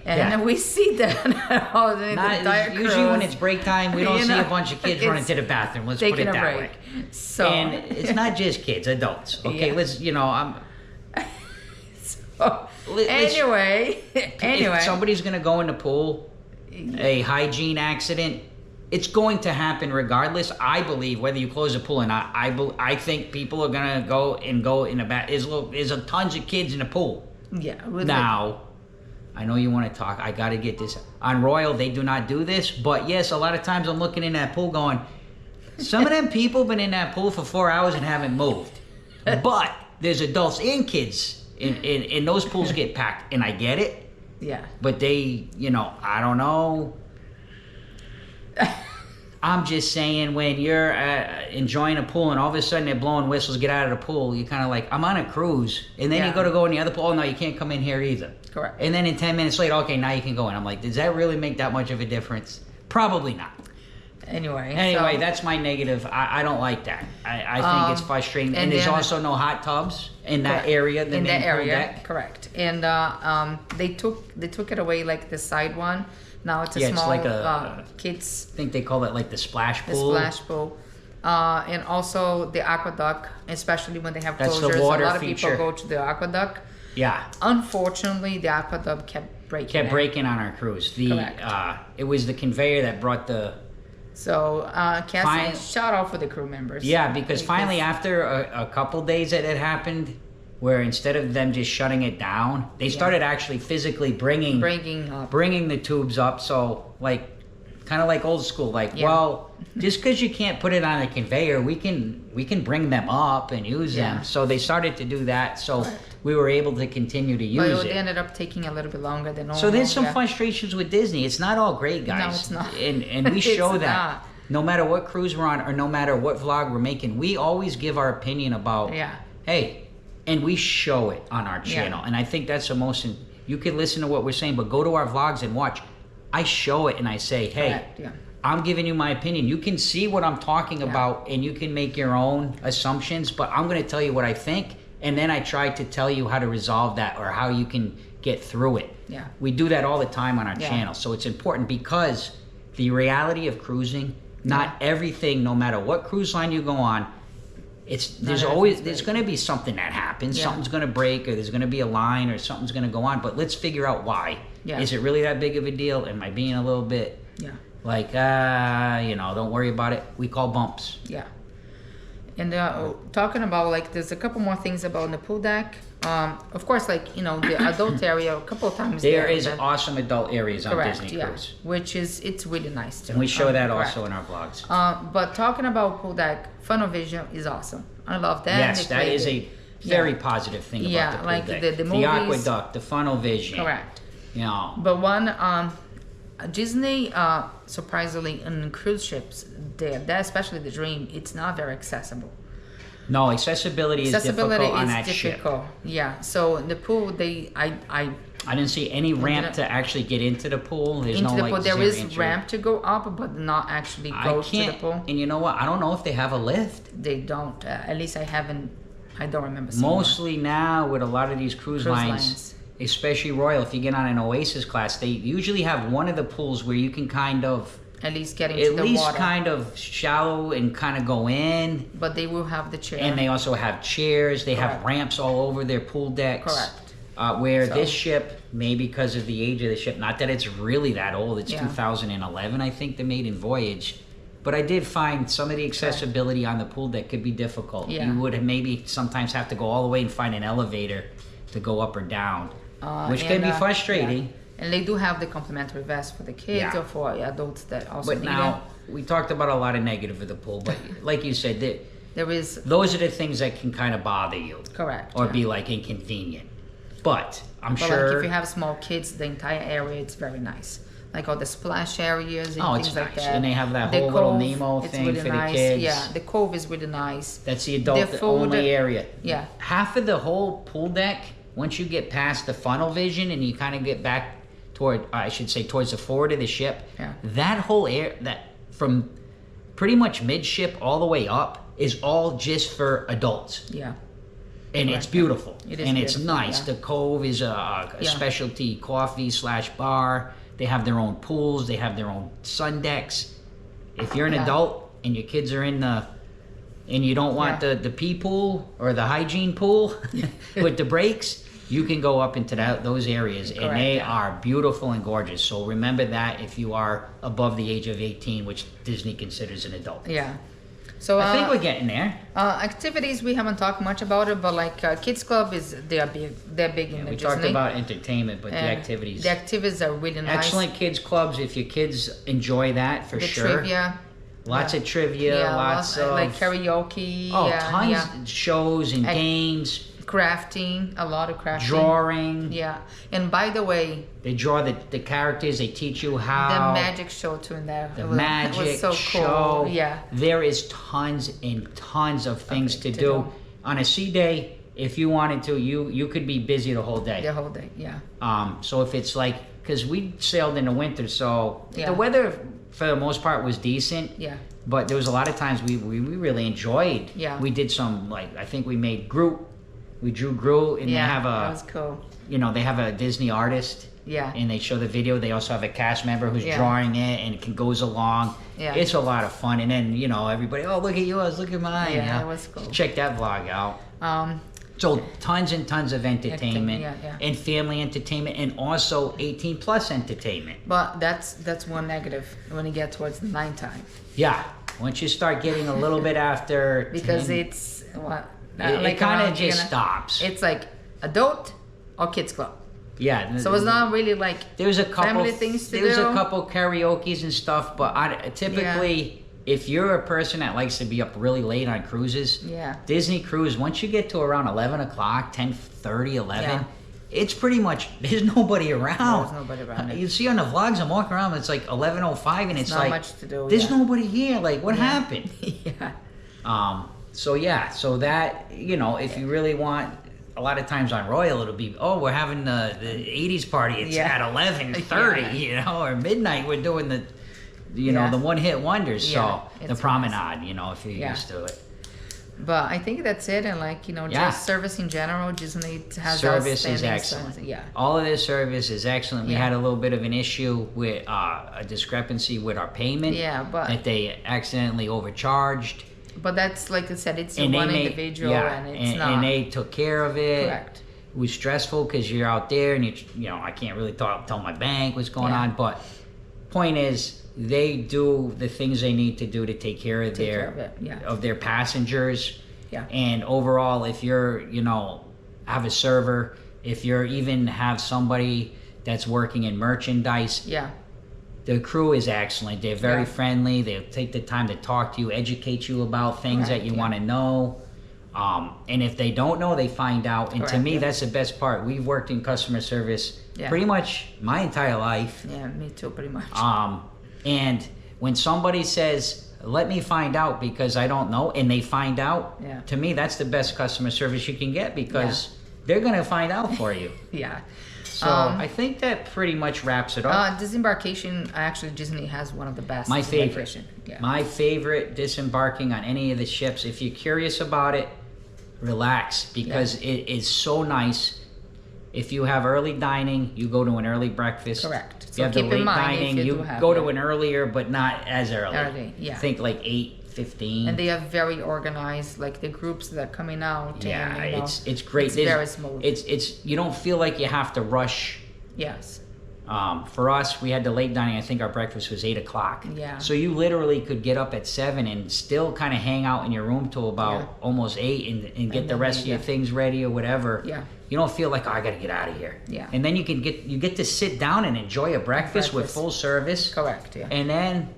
S2: And we see that all the entire cruise.
S1: Usually when it's break time, we don't see a bunch of kids running to the bathroom. Let's put it that way.
S2: So,
S1: and it's not just kids, adults. Okay, let's,
S2: Anyway,
S1: if somebody's gonna go in the pool, a hygiene accident, it's going to happen regardless. I believe whether you close the pool or not. I think people are gonna go in the bath. There's a tons of kids in the pool.
S2: Yeah.
S1: Now, I know you want to talk. I got to get this on Royal. They do not do this, but yes, a lot of times I'm looking in that pool going, some of them people been in that pool for 4 hours and haven't moved. But there's adults and kids. And those pools get packed, and I get it.
S2: Yeah.
S1: But they, I don't know. I'm just saying, when you're enjoying a pool and all of a sudden they're blowing whistles, get out of the pool, you're kind of like, I'm on a cruise. And then you go in the other pool, oh no, you can't come in here either.
S2: Correct.
S1: And then in 10 minutes later, okay, now you can go in. I'm like, does that really make that much of a difference? Probably not.
S2: Anyway,
S1: that's my negative. I don't like that. I think it's frustrating. And there's also no hot tubs in that area. The main pool deck.
S2: Correct. And they took it away, like the side one. Now it's a small,
S1: it's like a
S2: kids.
S1: I think they call it like the splash pool.
S2: The splash pool. And also the aqueduct, especially when they have
S1: That's
S2: closures.
S1: the water
S2: a lot of
S1: feature.
S2: people go to the aqueduct.
S1: Yeah.
S2: Unfortunately, the aqueduct kept breaking.
S1: On our cruise.
S2: Correct.
S1: It was the conveyor that brought the.
S2: So, Cassie, shout out for the crew members.
S1: Yeah, because finally, after a couple days that it happened, where instead of them just shutting it down, they started actually physically bringing the tubes up. So, like, kind of like old school. Like, well, just because you can't put it on a conveyor, we can bring them up and use them. So they started to do that. So we were able to continue to use
S2: But
S1: it.
S2: it ended up taking a little bit longer than normal.
S1: So there's some frustrations with Disney. It's not all great, guys.
S2: No, it's not.
S1: And we show
S2: It's
S1: that.
S2: not.
S1: No matter what cruise we're on or no matter what vlog we're making, we always give our opinion about, hey, and we show it on our channel. And I think that's the most, you can listen to what we're saying, but go to our vlogs and watch. I show it and I say, hey, I'm giving you my opinion. You can see what I'm talking about and you can make your own assumptions, but I'm going to tell you what I think. And then I try to tell you how to resolve that or how you can get through it. We do that all the time on our channel. So it's important because the reality of cruising, not everything, no matter what cruise line you go on, there's going to be something that happens. Something's going to break, or there's going to be a line, or something's going to go on. But let's figure out why. Is it really that big of a deal? Am I being a little bit like, don't worry about it? We call bumps.
S2: And talking about, like, there's a couple more things about the pool deck. Of course, like, the adult area, a couple of times
S1: there is awesome adult areas on Disney Cruise.
S2: Which it's really nice too.
S1: And we show that also in our vlogs.
S2: But talking about pool deck, funnel vision is awesome. I love that.
S1: Yes, that is a very positive thing about the pool
S2: like
S1: deck.
S2: The movies,
S1: the aqueduct, the funnel vision.
S2: Correct.
S1: But
S2: one, Disney, surprisingly, in cruise ships, especially the Dream, it's not very accessible.
S1: No, accessibility is difficult on that ship.
S2: Yeah, so in the pool, I
S1: didn't see any ramp to actually get into the pool. There's no like
S2: there is ramp to go up, but not actually go to the pool.
S1: And you know what? I don't know if they have a lift.
S2: They don't. At least I don't remember seeing
S1: Mostly one. Now with a lot of these cruise lines, especially Royal, if you get on an Oasis class, they usually have one of the pools where you can kind of
S2: at least get into the water.
S1: Kind of shallow and kind of go in.
S2: But they will have the chair.
S1: And they also have chairs. They have ramps all over their pool decks.
S2: Correct.
S1: This ship, maybe because of the age of the ship, not that it's really that old. It's 2011, I think, the maiden voyage. But I did find some of the accessibility on the pool deck could be difficult. You would maybe sometimes have to go all the way and find an elevator to go up or down, which can be frustrating.
S2: And they do have the complimentary vest for the kids or for adults that also need it. But now,
S1: we talked about a lot of negative of the pool, but like you said, those are the things that can kind of bother you.
S2: Correct.
S1: Or be like inconvenient. But I'm sure...
S2: like if you have small kids, the entire area, it's very nice. Like all the splash areas and things like that.
S1: And they have that whole little Nemo thing
S2: really
S1: for
S2: nice.
S1: the kids.
S2: Yeah, the cove is really nice.
S1: That's the adult-only area.
S2: Yeah.
S1: Half of the whole pool deck, once you get past the funnel vision and you kind of get back towards the forward of the ship, that whole area, that from pretty much midship all the way up, is all just for adults.
S2: Yeah.
S1: And it's beautiful.
S2: It is
S1: and
S2: beautiful,
S1: it's nice. The Cove is a specialty coffee/bar. They have their own pools. They have their own sun decks. If you're an adult and your kids are and you don't want the pee pool or the hygiene pool with the breaks, you can go up into those areas. Correct, and they are beautiful and gorgeous. So remember that if you are above the age of 18, which Disney considers an adult.
S2: Yeah. So
S1: I think we're getting there.
S2: Activities, we haven't talked much about it, but like Kids Club they're big in the
S1: we
S2: Disney.
S1: talked about entertainment, but the activities.
S2: The activities are really nice.
S1: Excellent kids clubs if your kids enjoy that for sure.
S2: The trivia.
S1: Lots of trivia, lots of
S2: like karaoke.
S1: Tons of shows and games.
S2: Crafting, a lot of crafting.
S1: Drawing.
S2: Yeah. And by the way,
S1: they draw the characters, they teach you how.
S2: The magic show too in there.
S1: The magic
S2: so
S1: show.
S2: Cool. Yeah.
S1: There is tons and tons of things to do. On a sea day, if you wanted to, you could be busy the whole day.
S2: The whole day, yeah.
S1: So if it's like, because we sailed in the winter, so the weather for the most part was decent.
S2: Yeah.
S1: But there was a lot of times we really enjoyed.
S2: Yeah.
S1: We did some, like, I think we made Groot. We drew Groot, and they have
S2: that was cool.
S1: They have a Disney artist.
S2: Yeah.
S1: And they show the video. They also have a cast member who's drawing it, and it goes along.
S2: Yeah.
S1: It's a lot of fun. And then, everybody, oh, look at yours, look at mine.
S2: Yeah, it was cool.
S1: Check that vlog out. So tons and tons of entertainment and family entertainment, and also 18 plus entertainment.
S2: But that's one negative when you get towards the nighttime.
S1: Yeah. Once you start getting a little bit after
S2: because
S1: 10,
S2: it's what
S1: it kind of just stops.
S2: It's like adult or kids club.
S1: Yeah.
S2: So it's not really like
S1: there's a couple
S2: family things to do.
S1: There's a couple karaoke's and stuff, but typically if you're a person that likes to be up really late on cruises, Disney cruise, once you get to around 11 o'clock, 10:30, 11, it's pretty much, there's nobody around.
S2: There's nobody around.
S1: You see on the vlogs, I'm walking around, it's like 11:05, and it's
S2: not
S1: like,
S2: much to do,
S1: there's nobody here. Like, what happened? So that, you know, if you really want, a lot of times on Royal, it'll be, oh, we're having the 80s party. It's at 11:30, you know, or midnight. We're doing the, you know, the one-hit wonders. So the promenade, you know, if you're used to it.
S2: But I think that's it. And like, you know, just service in general, Disney has
S1: service is excellent. All of their service is excellent. We had a little bit of an issue with a discrepancy with our payment.
S2: But
S1: that they accidentally overcharged.
S2: But that's, like I said, it's one individual, and it's not.
S1: And they took care of it.
S2: Correct.
S1: It was stressful because you're out there, and you know, I can't really tell my bank what's going on. But point is, they do the things they need to do to take care of their passengers. And overall, if you're, you know, have a server, if you're even have somebody that's working in merchandise. The crew is excellent. They're very friendly. They'll take the time to talk to you, educate you about things that you want to know. And if they don't know, they find out. And to me, that's the best part. We've worked in customer service pretty much my entire life.
S2: Yeah, me too, pretty much.
S1: And when somebody says, let me find out because I don't know, and they find out, to me, that's the best customer service you can get because they're going to find out for you. So I think that pretty much wraps it up.
S2: Disembarkation, actually, Disney has one of the best.
S1: My favorite. My favorite disembarking on any of the ships. If you're curious about it, relax because it is so nice. If you have early dining, you go to an early breakfast.
S2: Correct.
S1: If you have the late dining, you go to an earlier, but not as early. Think like 8:15.
S2: And they are very organized, like the groups that are coming out.
S1: Yeah,
S2: and,
S1: it's great.
S2: It's very smooth.
S1: It's you don't feel like you have to rush.
S2: Yes.
S1: For us, we had the late dining. I think our breakfast was 8 o'clock. So you literally could get up at 7 and still kind of hang out in your room till about almost 8 and get the rest of your things ready or whatever. You don't feel like, oh, I got to get out of here. And then you get to sit down and enjoy a breakfast with full service.
S2: Correct.
S1: And then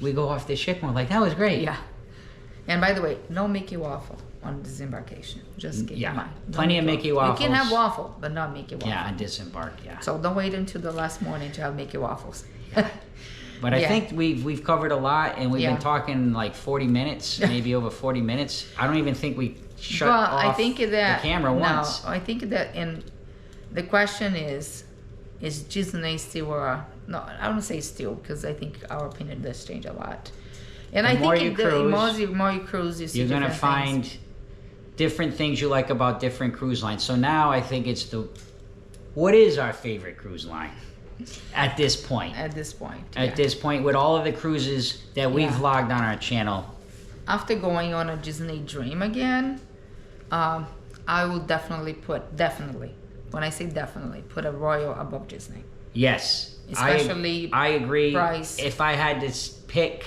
S1: we go off the ship and we're like, that was great.
S2: And by the way, no Mickey waffle on Disembarkation. Just keep in mind.
S1: Plenty of Mickey waffles.
S2: You can have waffle, but not Mickey waffle.
S1: On Disembark,
S2: So don't wait until the last morning to have Mickey waffles.
S1: But I think we've covered a lot, and we've been talking like 40 minutes, maybe over 40 minutes. I don't even think we shut off the camera once.
S2: No, I think that the question is Disney still no, I don't say still, because I think our opinion does change a lot. And I think the more you cruise, you see
S1: you're going to find different things you like about different cruise lines. So now I think it's what is our favorite cruise line at this point?
S2: At this point,
S1: with all of the cruises that we've vlogged on our channel.
S2: After going on a Disney Dream again, I will definitely put when I say definitely, put a Royal above Disney.
S1: Yes.
S2: Especially
S1: I agree.
S2: Price.
S1: If I had to pick,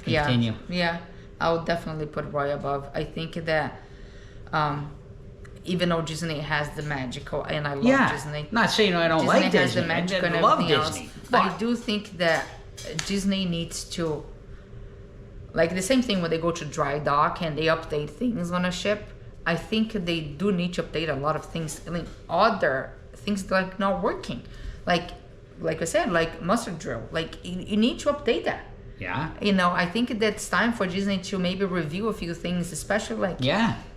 S1: continue.
S2: Yeah, I would definitely put Royal above. I think that even though Disney has the magical, and I love Disney.
S1: Not saying I don't like Disney.
S2: Disney has the magic and everything else. But I do think that Disney needs to, like the same thing when they go to dry dock and they update things on a ship. I think they do need to update a lot of things. I mean, other things like not working, like I said, like mustard drill. Like you need to update that. I think that's time for Disney to maybe review a few things, especially like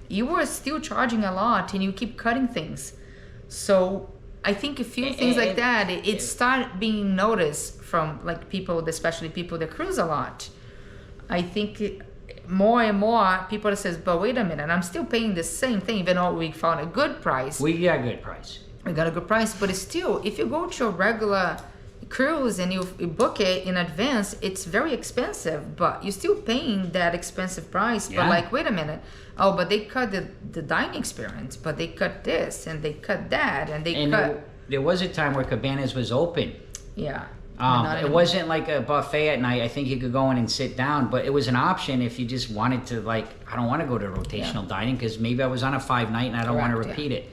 S2: you were still charging a lot and you keep cutting things. So I think a few things like that, it start being noticed from like people, especially people that cruise a lot. I think more and more people says, but wait a minute, I'm still paying the same thing, even though we found a good price.
S1: We got a good price.
S2: But still, if you go to a regular cruise and you book it in advance, it's very expensive, but you're still paying that expensive price. But like, wait a minute, but they cut the dining experience, but they cut this and they cut that and they cut.
S1: There was a time where Cabanas was open. It wasn't like a buffet at night. I think you could go in and sit down, but it was an option if you just wanted to, like, I don't want to go to rotational dining because maybe I was on a 5-night and I don't want to repeat it.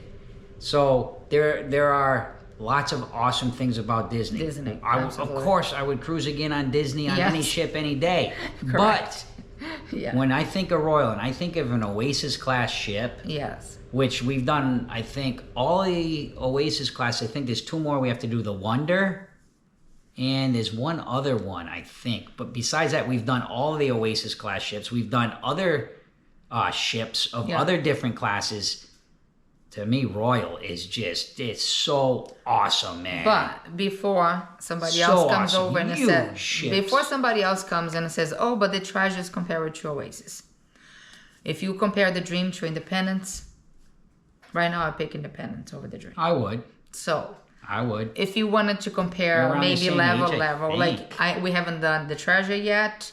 S1: So there are lots of awesome things about Disney.
S2: Disney,
S1: Of course, I would cruise again on Disney on any ship, any day.
S2: Correct.
S1: But when I think of Royal and I think of an Oasis class ship,
S2: yes,
S1: which we've done, I think all the Oasis class. I think there's 2 more we have to do: the Wonder, and there's one other one, I think. But besides that, we've done all the Oasis class ships. We've done other ships of other different classes. To me, Royal is just, it's so awesome, man.
S2: but before somebody else comes over and says, oh, but the trash is compared to Oasis. If you compare the Dream to Independence, right now I pick Independence over the Dream.
S1: I would.
S2: So
S1: I would.
S2: if you wanted to compare maybe level, we haven't done the Treasure yet.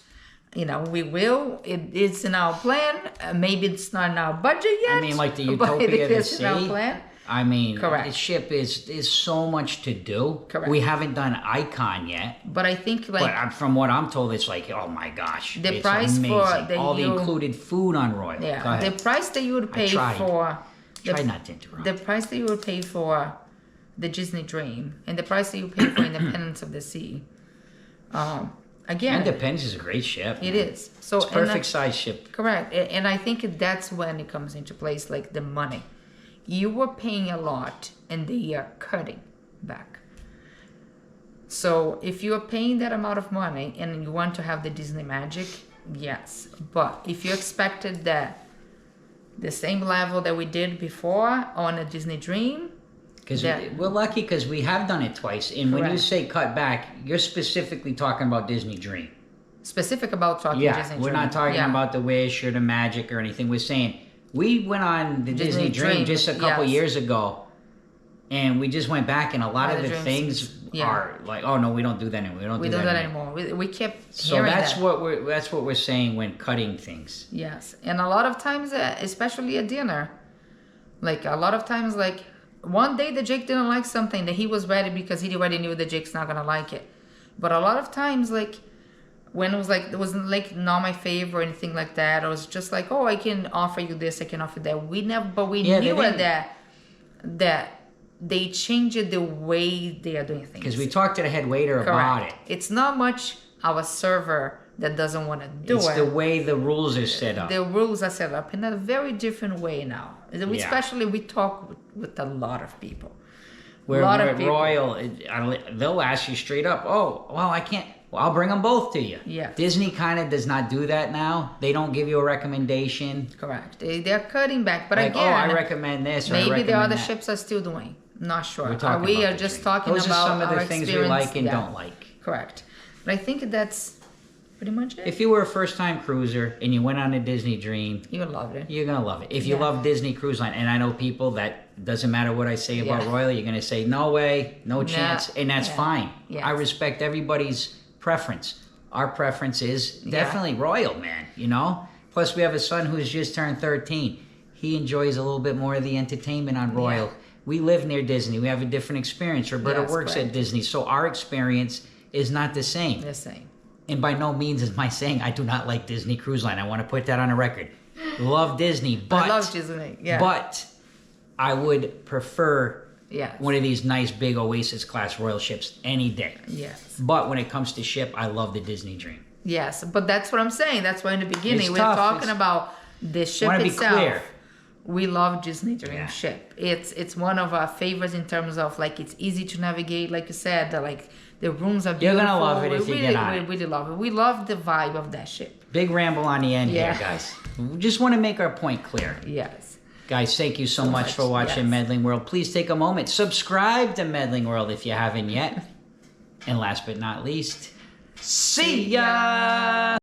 S2: You know, we will. It's in our plan. Maybe it's not in our budget yet.
S1: I mean, like the Utopia to Sea.
S2: In our plan.
S1: I mean,
S2: correct.
S1: The ship is so much to do.
S2: Correct.
S1: We haven't done Icon yet.
S2: But I think
S1: But from what I'm told, it's like, oh my gosh,
S2: the
S1: it's
S2: price
S1: amazing.
S2: for
S1: All the included food on Royal.
S2: Yeah.
S1: Go ahead.
S2: The price that you would pay for.
S1: Try not to interrupt.
S2: The price that you would pay for the Disney Dream and the price that you pay for Independence of the Sea. Again,
S1: Independence is a great ship.
S2: It is. So
S1: it's perfect size ship.
S2: Correct. And I think that's when it comes into place, like the money. You were paying a lot and they are cutting back. So if you are paying that amount of money and you want to have the Disney magic, yes. But if you expected that the same level that we did before on a Disney Dream,
S1: because we're lucky because we have done it twice. And when you say cut back, you're specifically talking about Disney Dream.
S2: Specific about talking Disney Dream.
S1: We're not talking about the Wish or the Magic or anything. We're saying we went on the Disney Dream just a couple years ago. And we just went back and a lot of the things are like, oh no, we don't do that anymore. We don't do that anymore.
S2: We kept
S1: hearing that's that. That's what we're saying when cutting things.
S2: Yes. And a lot of times, especially at dinner, like a lot of times, like one day that Jake didn't like something that he was ready because he already knew that Jake's not gonna like it. But a lot of times, like when it wasn't like not my favorite or anything like that, it was just like, oh, I can offer you this, I can offer that. We knew that they changed the way they are doing things.
S1: Because we talked to the head waiter about it.
S2: It's not much our server that doesn't want to do it.
S1: It's the way the rules are set up.
S2: The rules are set up in a very different way now. Especially we talk with a lot of people.
S1: Where Royal, they'll ask you straight up, oh, well, I can't. Well, I'll bring them both to you.
S2: Yeah.
S1: Disney kind of does not do that now. They don't give you a recommendation.
S2: Correct. They're cutting back. But
S1: like,
S2: again,
S1: I recommend this or
S2: maybe the other
S1: that.
S2: ships are still doing. Not sure.
S1: We
S2: are just talking about
S1: some of the
S2: our
S1: things we
S2: experience.
S1: like and don't like.
S2: Correct. But I think that's pretty much it.
S1: If you were a first-time cruiser and you went on a Disney Dream,
S2: you would love it.
S1: You're gonna love it. If you love Disney Cruise Line, and I know people that doesn't matter what I say about Royal, you're gonna say no way, no chance, and that's fine. Yes. I respect everybody's preference. Our preference is definitely Royal, man. You know. Plus, we have a son who's just turned 13. He enjoys a little bit more of the entertainment on Royal. Yeah. We live near Disney. We have a different experience. Roberta works at Disney, so our experience is not the same.
S2: The same.
S1: And by no means is my saying I do not like Disney Cruise Line. I want to put that on a record. Love Disney, but
S2: I love Disney. Yeah.
S1: But I would prefer
S2: Yes.
S1: One of these nice big Oasis class royal ships any day.
S2: Yes.
S1: But when it comes to ship, I love the Disney Dream.
S2: Yes, but that's what I'm saying. That's why in the beginning we're talking about the ship
S1: itself.
S2: Be clear. We love Disney Dream
S1: Yeah.
S2: ship. It's one of our favorites in terms of like it's easy to navigate, like you said. The rooms are beautiful.
S1: You're gonna love it if you get on it.
S2: We really love it. We love the vibe of that ship.
S1: Big ramble on the end here, guys. We just want to make our point clear.
S2: Yes.
S1: Guys, thank you so much for watching Medling World. Please take a moment. Subscribe to Medling World if you haven't yet. And last but not least, see ya!